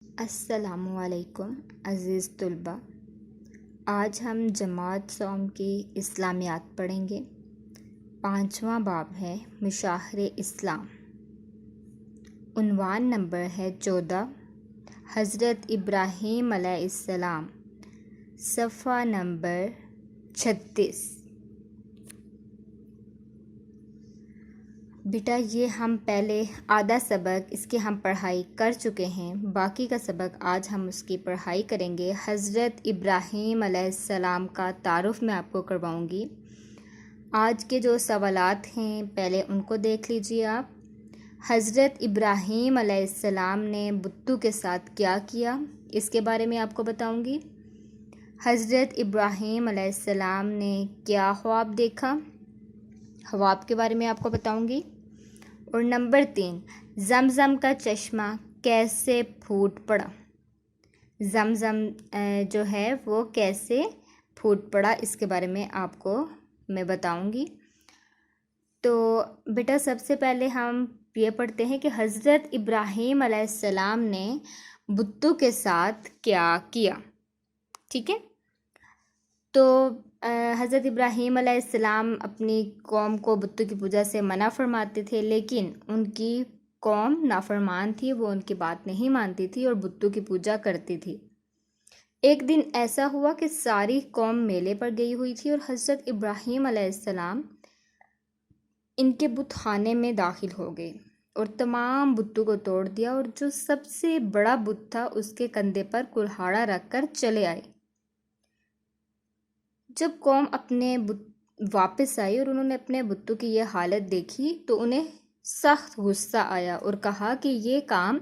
السلام علیکم عزیز طلباء، آج ہم جماعت صوم کی اسلامیات پڑھیں گے۔ 5واں باب ہے مشاہر اسلام۔ عنوان نمبر ہے 14، حضرت ابراہیم علیہ السلام، صفحہ نمبر 36۔ بیٹا یہ ہم پہلے آدھا سبق اس کی ہم پڑھائی کر چکے ہیں، باقی کا سبق آج ہم اس کی پڑھائی کریں گے۔ حضرت ابراہیم علیہ السلام کا تعارف میں آپ کو کرواؤں گی۔ آج کے جو سوالات ہیں پہلے ان کو دیکھ لیجیے آپ۔ حضرت ابراہیم علیہ السلام نے بتوں کے ساتھ کیا کیا، اس کے بارے میں آپ کو بتاؤں گی۔ حضرت ابراہیم علیہ السلام نے کیا خواب دیکھا، خواب کے بارے میں آپ کو بتاؤں گی۔ اور نمبر 3، زمزم کا چشمہ کیسے پھوٹ پڑا، زمزم جو ہے وہ کیسے پھوٹ پڑا، اس کے بارے میں آپ کو میں بتاؤں گی۔ تو بیٹا سب سے پہلے ہم یہ پڑھتے ہیں کہ حضرت ابراہیم علیہ السلام نے بتوں کے ساتھ کیا کیا، ٹھیک ہے۔ تو حضرت ابراہیم علیہ السلام اپنی قوم کو بتوں کی پوجا سے منع فرماتے تھے، لیکن ان کی قوم نافرمان تھی، وہ ان کی بات نہیں مانتی تھی اور بتوں کی پوجا کرتی تھی۔ ایک دن ایسا ہوا کہ ساری قوم میلے پر گئی ہوئی تھی اور حضرت ابراہیم علیہ السلام ان کے بت خانے میں داخل ہو گئے اور تمام بتوں کو توڑ دیا، اور جو سب سے بڑا بت تھا اس کے کندھے پر کلہاڑا رکھ کر چلے آئے۔ جب قوم اپنے واپس آئی اور انہوں نے اپنے بتوں کی یہ حالت دیکھی تو انہیں سخت غصہ آیا اور کہا کہ یہ کام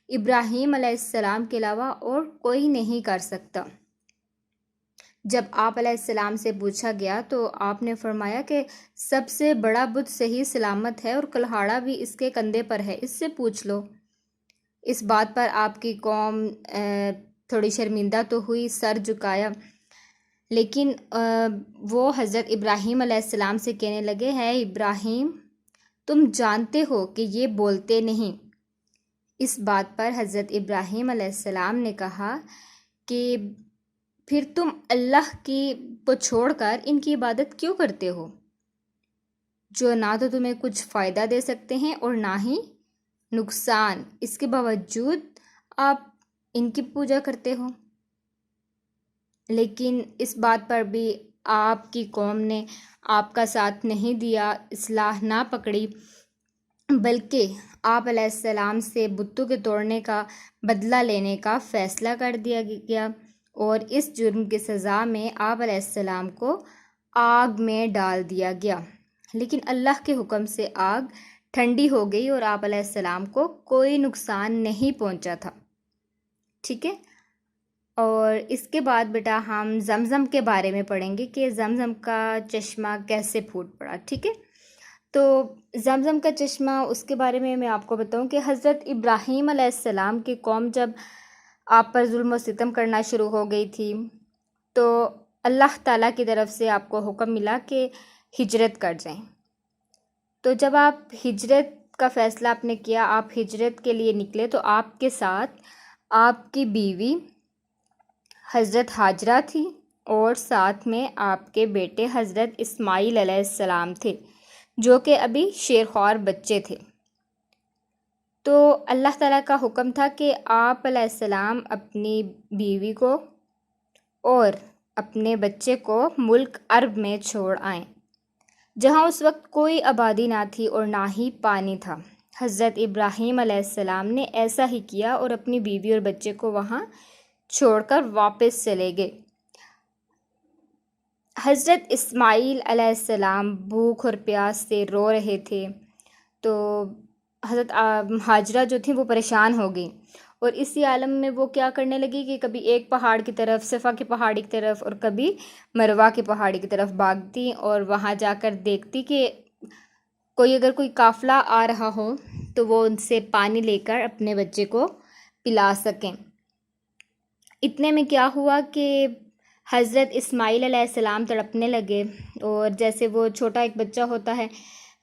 ابراہیم علیہ السلام کے علاوہ اور کوئی نہیں کر سکتا۔ جب آپ علیہ السلام سے پوچھا گیا تو آپ نے فرمایا کہ سب سے بڑا بت صحیح سلامت ہے اور کلہاڑا بھی اس کے کندھے پر ہے، اس سے پوچھ لو۔ اس بات پر آپ کی قوم تھوڑی شرمندہ تو ہوئی، سر جھکایا، لیکن وہ حضرت ابراہیم علیہ السلام سے کہنے لگے، ہے ابراہیم تم جانتے ہو کہ یہ بولتے نہیں۔ اس بات پر حضرت ابراہیم علیہ السلام نے کہا کہ پھر تم اللہ کو چھوڑ کر ان کی عبادت کیوں کرتے ہو، جو نہ تو تمہیں کچھ فائدہ دے سکتے ہیں اور نہ ہی نقصان، اس کے باوجود آپ ان کی پوجا کرتے ہو۔ لیکن اس بات پر بھی آپ کی قوم نے آپ کا ساتھ نہیں دیا، اصلاح نہ پکڑی، بلکہ آپ علیہ السلام سے بتوں کے توڑنے کا بدلہ لینے کا فیصلہ کر دیا گیا، اور اس جرم کی سزا میں آپ علیہ السلام کو آگ میں ڈال دیا گیا۔ لیکن اللہ کے حکم سے آگ ٹھنڈی ہو گئی اور آپ علیہ السلام کو کوئی نقصان نہیں پہنچا تھا، ٹھیک ہے۔ اور اس کے بعد بیٹا ہم زمزم کے بارے میں پڑھیں گے کہ زمزم کا چشمہ کیسے پھوٹ پڑا، ٹھیک ہے۔ تو زمزم کا چشمہ، اس کے بارے میں آپ کو بتاؤں کہ حضرت ابراہیم علیہ السلام کی قوم جب آپ پر ظلم و ستم کرنا شروع ہو گئی تھی تو اللہ تعالیٰ کی طرف سے آپ کو حکم ملا کہ ہجرت کر جائیں۔ تو جب آپ ہجرت کا فیصلہ آپ نے کیا، آپ ہجرت کے لیے نکلے، تو آپ کے ساتھ آپ کی بیوی حضرت ہاجرہ تھی اور ساتھ میں آپ کے بیٹے حضرت اسماعیل علیہ السلام تھے، جو کہ ابھی شیرخوار بچے تھے۔ تو اللہ تعالیٰ کا حکم تھا کہ آپ علیہ السلام اپنی بیوی کو اور اپنے بچے کو ملک عرب میں چھوڑ آئیں، جہاں اس وقت کوئی آبادی نہ تھی اور نہ ہی پانی تھا۔ حضرت ابراہیم علیہ السلام نے ایسا ہی کیا اور اپنی بیوی اور بچے کو وہاں چھوڑ کر واپس چلے گئے۔ حضرت اسماعیل علیہ السلام بھوک اور پیاس سے رو رہے تھے، تو حضرت ہاجرہ جو تھیں وہ پریشان ہو گئیں، اور اسی عالم میں وہ کیا کرنے لگی کہ کبھی ایک پہاڑ کی طرف، صفا کی پہاڑی کی طرف، اور کبھی مروہ کی پہاڑی کی طرف بھاگتی اور وہاں جا کر دیکھتی کہ اگر کوئی قافلہ آ رہا ہو تو وہ ان سے پانی لے کر اپنے بچے کو پلا سکیں۔ اتنے میں کیا ہوا کہ حضرت اسماعیل علیہ السلام تڑپنے لگے، اور جیسے وہ چھوٹا ایک بچہ ہوتا ہے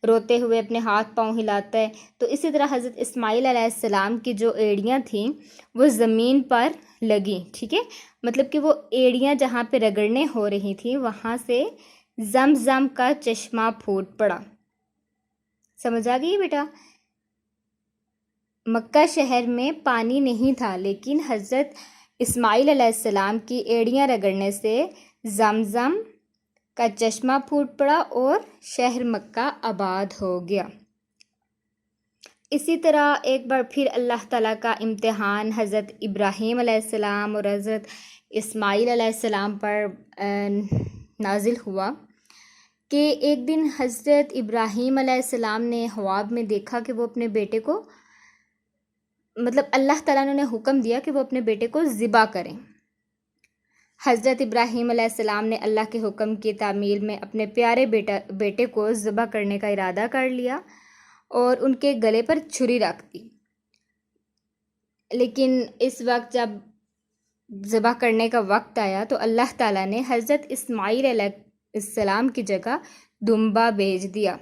روتے ہوئے اپنے ہاتھ پاؤں ہلاتا ہے، تو اسی طرح حضرت اسماعیل علیہ السلام کی جو ایڑیاں تھیں وہ زمین پر لگیں، ٹھیک ہے، مطلب کہ وہ ایڑیاں جہاں پہ رگڑنے ہو رہی تھیں وہاں سے زمزم کا چشمہ پھوٹ پڑا۔ سمجھ آ گئی بیٹا؟ مکہ شہر میں پانی نہیں تھا، لیکن حضرت اسماعیل علیہ السلام کی ایڑیاں رگڑنے سے زمزم کا چشمہ پھوٹ پڑا اور شہر مکہ آباد ہو گیا۔ اسی طرح ایک بار پھر اللہ تعالیٰ کا امتحان حضرت ابراہیم علیہ السلام اور حضرت اسماعیل علیہ السلام پر نازل ہوا کہ ایک دن حضرت ابراہیم علیہ السلام نے خواب میں دیکھا کہ وہ اپنے بیٹے کو، مطلب اللہ تعالیٰ نے انہیں حکم دیا کہ وہ اپنے بیٹے کو ذبح کریں۔ حضرت ابراہیم علیہ السلام نے اللہ کے حکم کی تعمیل میں اپنے پیارے بیٹے کو ذبح کرنے کا ارادہ کر لیا اور ان کے گلے پر چھری رکھ دی، لیکن اس وقت جب ذبح کرنے کا وقت آیا تو اللہ تعالیٰ نے حضرت اسماعیل علیہ السلام کی جگہ دمبا بھیج دیا۔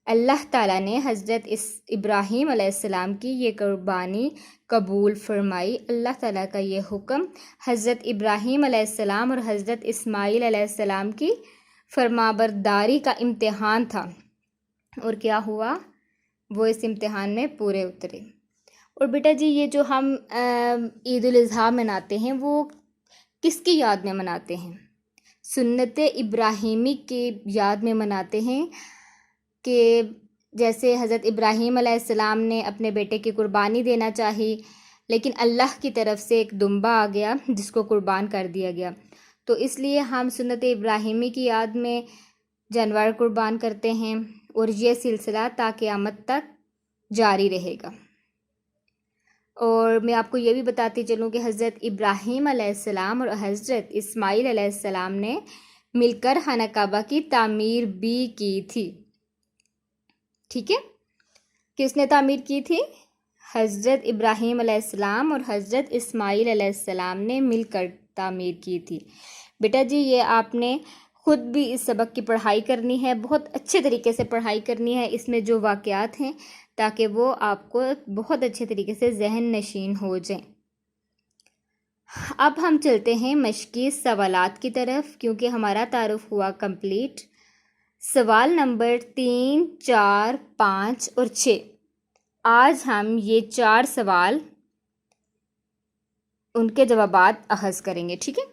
اللہ تعالیٰ نے حضرت ابراہیم علیہ السلام کی یہ قربانی قبول فرمائی۔ اللہ تعالیٰ کا یہ حکم حضرت ابراہیم علیہ السلام اور حضرت اسماعیل علیہ السلام کی فرمانبرداری کا امتحان تھا، اور کیا ہوا؟ وہ اس امتحان میں پورے اترے۔ اور بیٹا جی یہ جو ہم عید الاضحیٰ مناتے ہیں وہ کس کی یاد میں مناتے ہیں؟ سنت ابراہیمی کی یاد میں مناتے ہیں کہ جیسے حضرت ابراہیم علیہ السلام نے اپنے بیٹے کی قربانی دینا چاہی، لیکن اللہ کی طرف سے ایک دمبا آ گیا جس کو قربان کر دیا گیا، تو اس لیے ہم سنت ابراہیمی کی یاد میں جانور قربان کرتے ہیں، اور یہ سلسلہ تا قیامت تک جاری رہے گا۔ اور میں آپ کو یہ بھی بتاتی چلوں کہ حضرت ابراہیم علیہ السلام اور حضرت اسماعیل علیہ السلام نے مل کر خانہ کعبہ کی تعمیر بھی کی تھی، ٹھیک ہے؟ کس نے تعمیر کی تھی؟ حضرت ابراہیم علیہ السلام اور حضرت اسماعیل علیہ السلام نے مل کر تعمیر کی تھی۔ بیٹا جی یہ آپ نے خود بھی اس سبق کی پڑھائی کرنی ہے، بہت اچھے طریقے سے پڑھائی کرنی ہے، اس میں جو واقعات ہیں تاکہ وہ آپ کو بہت اچھے طریقے سے ذہن نشین ہو جائیں۔ اب ہم چلتے ہیں مشقی سوالات کی طرف، کیونکہ ہمارا تعارف ہوا کمپلیٹ۔ سوال نمبر 3، 4، 5 اور 6، آج ہم یہ 4 سوال ان کے جوابات اخذ کریں گے، ٹھیک ہے؟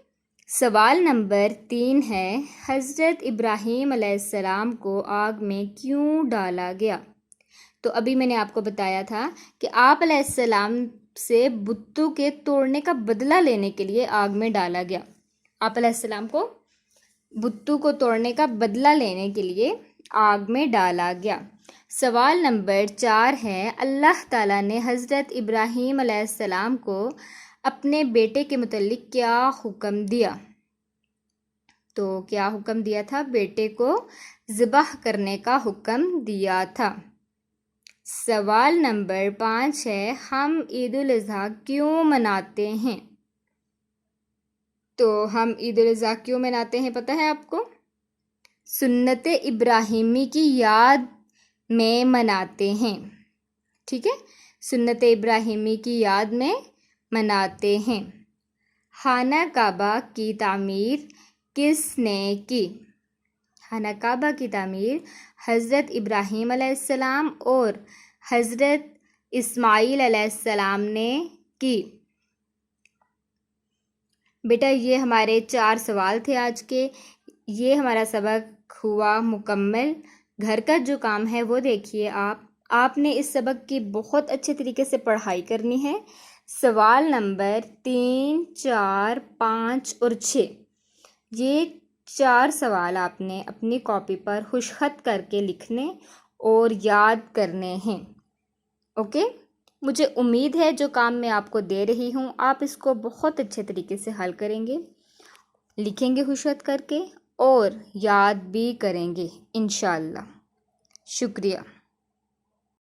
سوال نمبر 3 ہے، حضرت ابراہیم علیہ السلام کو آگ میں کیوں ڈالا گیا؟ تو ابھی میں نے آپ کو بتایا تھا کہ آپ علیہ السلام سے بتوں کے توڑنے کا بدلہ لینے کے لیے آگ میں ڈالا گیا۔ آپ علیہ السلام کو بتوں کو توڑنے کا بدلہ لینے کے لیے آگ میں ڈالا گیا۔ سوال نمبر 4 ہے، اللہ تعالیٰ نے حضرت ابراہیم علیہ السلام کو اپنے بیٹے کے متعلق کیا حکم دیا؟ تو کیا حکم دیا تھا؟ بیٹے کو ذبح کرنے کا حکم دیا تھا۔ سوال نمبر 5 ہے، ہم عید الاضحیٰ کیوں مناتے ہیں؟ تو ہم عید الاضحیٰ کیوں مناتے ہیں پتہ ہے آپ کو؟ سنت ابراہیمی کی یاد میں مناتے ہیں، ٹھیک ہے؟ سنت ابراہیمی کی یاد میں مناتے ہیں۔ خانہ کعبہ کی تعمیر کس نے کی؟ خانہ کعبہ کی تعمیر حضرت ابراہیم علیہ السلام اور حضرت اسماعیل علیہ السلام نے کی۔ بیٹا یہ ہمارے 4 سوال تھے آج کے، یہ ہمارا سبق ہوا مکمل۔ گھر کا جو کام ہے وہ دیکھیے آپ نے اس سبق کی بہت اچھے طریقے سے پڑھائی کرنی ہے۔ سوال نمبر 3، 4، 5 اور 6، یہ 4 سوال آپ نے اپنی کاپی پر خوش خط کر کے لکھنے اور یاد کرنے ہیں، اوکے؟ مجھے امید ہے جو کام میں آپ کو دے رہی ہوں آپ اس کو بہت اچھے طریقے سے حل کریں گے، لکھیں گے خوش خط کر کے اور یاد بھی کریں گے انشاءاللہ۔ شکریہ۔